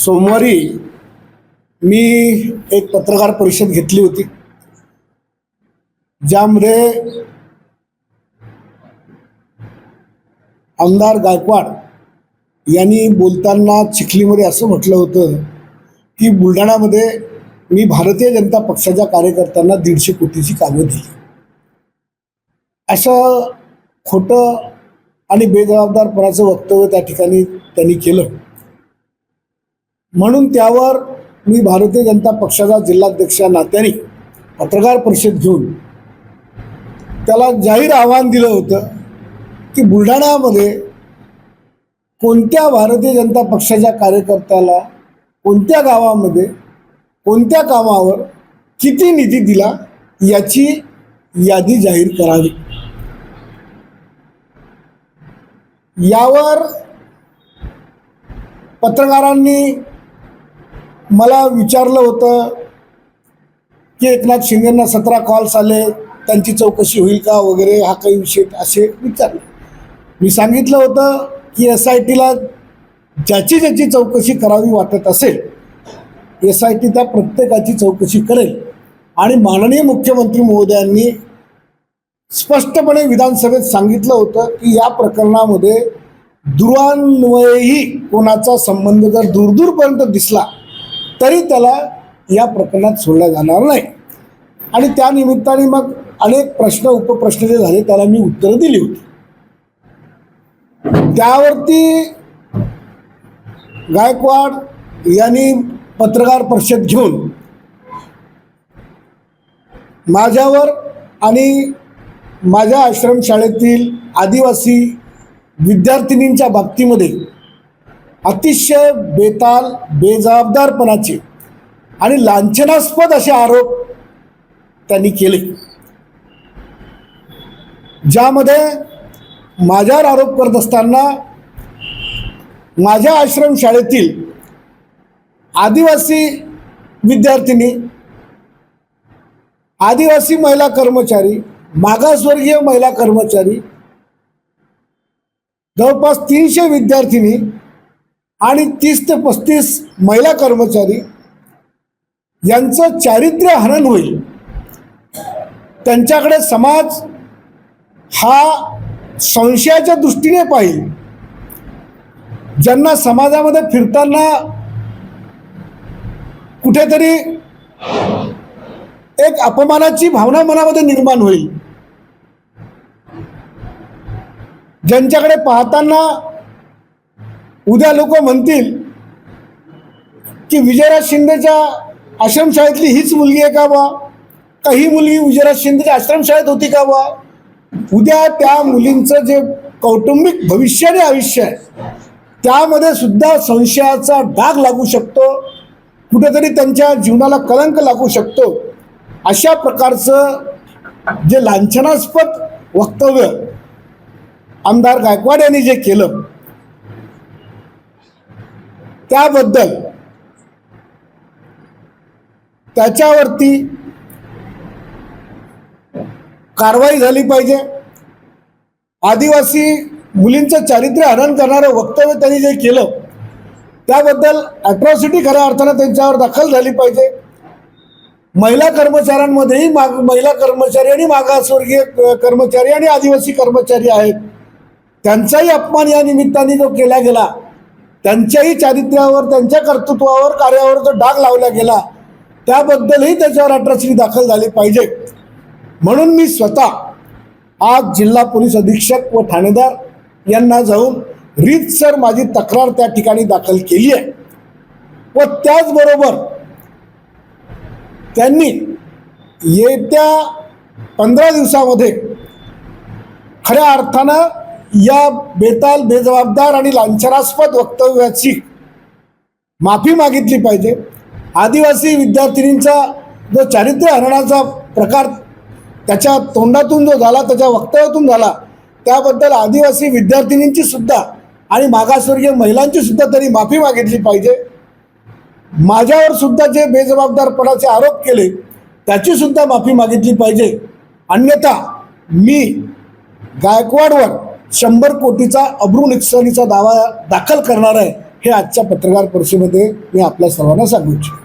सोमवारी मी एक पत्रकार परिषद घेतली होती, ज्यामध्ये आमदार गायकवाड यांनी बोलताना चिखलीमध्ये असं म्हटलं होतं की बुलढाण्यामध्ये मी भारतीय जनता पक्षाच्या कार्यकर्त्यांना 150 कोटीची कामं दिली. असं खोटं आणि बेजबाबदारपणाचं वक्तव्य त्या ठिकाणी त्यांनी केलं. म्हणून त्यावर मी भारतीय जनता पक्षाचा जिल्हाध्यक्ष नात्याने पत्रकार परिषद घेऊन त्याला जाहीर आव्हान दिलं होतं की बुलढाण्यामध्ये कोणत्या भारतीय जनता पक्षाच्या कार्यकर्त्याला कोणत्या गावामध्ये कोणत्या कामावर किती निधी दिला याची यादी जाहीर करावी. यावर पत्रकारांनी मला विचारलं होतं की एकनाथ शिंदेंना 17 कॉल्स आले, त्यांची चौकशी होईल का वगैरे, हा काही विषय असे विचारले. मी सांगितलं होतं की SITला ज्याची ज्याची चौकशी करावी वाटत असेल SIT त्या प्रत्येकाची चौकशी करेल. आणि माननीय मुख्यमंत्री महोदयांनी स्पष्टपणे विधानसभेत सांगितलं होतं की या प्रकरणामध्ये दुरान्वयही कोणाचा संबंध जर दूरपर्यंत दिसला तरी त्याला या प्रकरणात सोडलं जाणार नाही. आणि त्या निमित्ताने मग अनेक प्रश्न उपप्रश्न जे झाले त्याला मी उत्तरं दिली होती. त्यावरती गायकवाड यांनी पत्रकार परिषद घेऊन माझ्यावर आणि माझ्या आश्रमशाळेतील आदिवासी विद्यार्थिनींच्या बाबतीमध्ये अतिशय बेताल बेजबाबदारपणाचे आणि लांछनास्पद असे आरोप त्यांनी केले, ज्यामध्ये माझ्यावर आरोप करत असताना माझ्या आश्रमशाळेतील आदिवासी विद्यार्थिनी, आदिवासी महिला कर्मचारी, मागासवर्गीय महिला कर्मचारी, जवळपास 300 विद्यार्थिनी आणि 30 ते 35 महिला कर्मचारी यांचं चारित्र्य हनन होईल. त्यांच्याकडे समाज हा संशयाच्या दृष्टीने पाहिल. ज्यांना समाजामध्ये फिरताना कुठेतरी एक अपमानाची भावना मनामध्ये निर्माण होईल. ज्यांच्याकडे पाहताना उद्या लोक म्हणतील की विजयराज शिंदेच्या आश्रमशाळेतली हीच मुलगी आहे का बा, का ही मुलगी विजयराज शिंदेच्या आश्रमशाळेत होती का बा. उद्या त्या मुलींचं जे कौटुंबिक भविष्य आणि आयुष्य आहे त्यामध्ये सुद्धा संशयाचा डाग लागू शकतो, कुठेतरी त्यांच्या जीवनाला कलंक लागू शकतो. अशा प्रकारचं जे लांछनास्पद वक्तव्य आमदार गायकवाड यांनी जे केलं त्याबद्दल त्याच्यावरती कारवाई झाली पाहिजे. आदिवासी मुलींचं चारित्र्य हनन करणारं वक्तव्य त्यांनी जे केलं त्याबद्दल अॅट्रॉसिटी खऱ्या अर्थानं त्यांच्यावर दाखल झाली पाहिजे. महिला कर्मचाऱ्यांमध्येही महिला कर्मचारी आणि मागासवर्गीय कर्मचारी आणि आदिवासी कर्मचारी आहेत, त्यांचाही अपमान या निमित्ताने जो केला गेला, त्यांच्याही चारित्र्यावर, त्यांच्या कर्तृत्वावर, कार्यावर जो डाग लावला गेला त्याबद्दलही त्याच्यावर अॅट्रॉसिटी दाखल झाली पाहिजे. म्हणून मी स्वतः आज जिल्हा पोलीस अधीक्षक व ठाणेदार यांना जाऊन रीतसर माझी तक्रार त्या ठिकाणी दाखल केली आहे. व त्याचबरोबर त्यांनी येत्या 15 दिवसामध्ये खऱ्या अर्थानं या बेताल बेजबाबदार आणि लांछनास्पद वक्तव्याची माफी मागितली पाहिजे. आदिवासी विद्यार्थिनींचा जो चारित्र्य हननाचा प्रकार त्याच्या तोंडातून जो झाला, त्याच्या वक्तव्यातून झाला, त्याबद्दल आदिवासी विद्यार्थिनींची सुद्धा आणि मागासवर्गीय महिलांची सुद्धा तरी माफी मागितली पाहिजे. माझ्यावर सुद्धा जे बेजबाबदारपणाचे आरोप केले त्याची सुद्धा माफी मागितली पाहिजे. अन्यथा मी गायकवाडवर 100 कोटीचा अब्रू नुकसानीचा दावा दाखल करणार आहे हे आजच्या पत्रकार परिषदेमध्ये मी आपल्या सर्वांना सांगू इच्छितो.